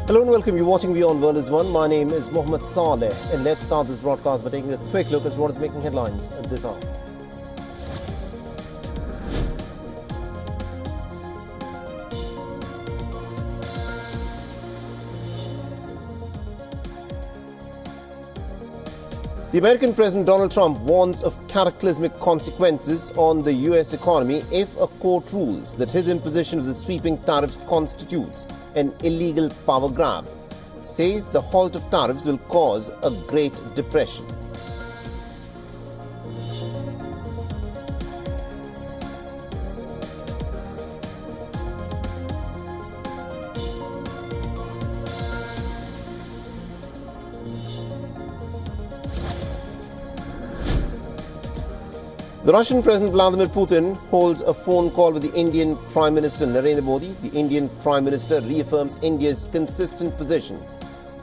Hello and welcome. You're watching WION The World. My name is Mohammed Saleh, and let's start this broadcast by taking a quick look at what is making headlines at this hour. The American President Donald Trump warns of cataclysmic consequences on the US economy if a court rules that his imposition of the sweeping tariffs constitutes an illegal power grab. Says the halt of tariffs will cause a Great Depression. The Russian President Vladimir Putin holds a phone call with the Indian Prime Minister Narendra Modi. The Indian Prime Minister reaffirms India's consistent position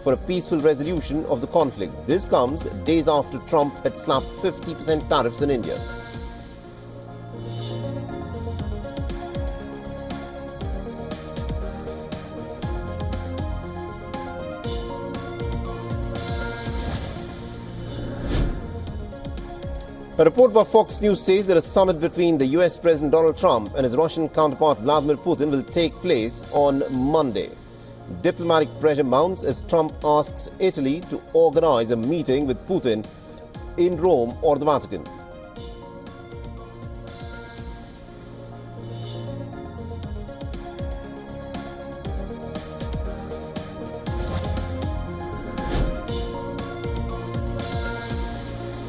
for a peaceful resolution of the conflict. This comes days after Trump had slapped 50% tariffs on India. A report by Fox News says that a summit between the US President Donald Trump and his Russian counterpart Vladimir Putin will take place on Monday. Diplomatic pressure mounts as Trump asks Italy to organize a meeting with Putin in Rome or the Vatican.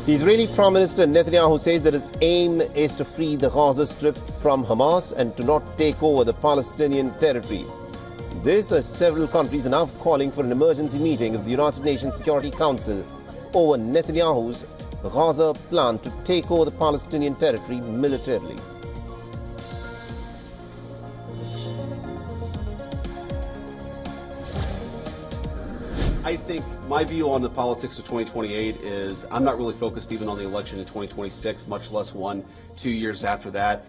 The Israeli Prime Minister Netanyahu says that his aim is to free the Gaza Strip from Hamas and to not take over the Palestinian territory. This as several countries are now calling for an emergency meeting of the United Nations Security Council over Netanyahu's Gaza plan to take over the Palestinian territory militarily. I think my view on the politics of 2028 is I'm not really focused even on the election in 2026, much less 1-2 years after that.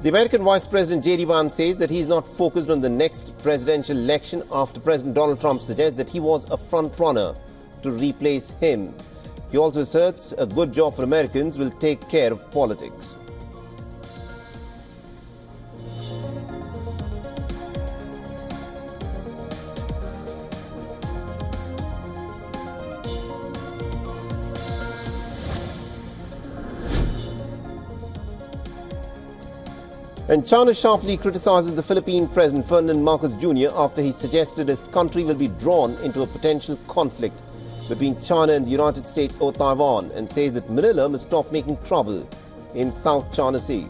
The American Vice President J.D. Vance says that he is not focused on the next presidential election after President Donald Trump suggests that he was a front-runner to replace him. He also asserts a good job for Americans will take care of politics. And China sharply criticizes the Philippine President Ferdinand Marcos Jr. after he suggested his country will be drawn into a potential conflict between China and the United States or Taiwan, and says that Manila must stop making trouble in South China Sea.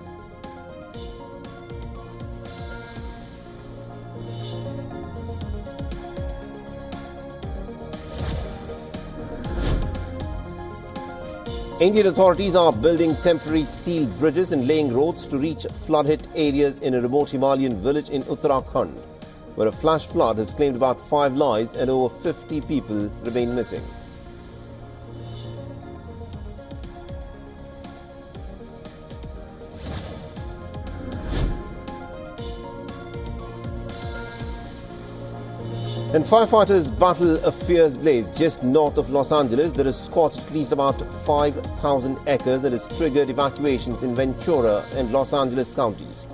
Indian authorities are building temporary steel bridges and laying roads to reach flood-hit areas in a remote Himalayan village in Uttarakhand, where a flash flood has claimed about 5 lives and over 50 people remain missing. And firefighters battle a fierce blaze just north of Los Angeles that has scorched at least about 5,000 acres and has triggered evacuations in Ventura and Los Angeles counties.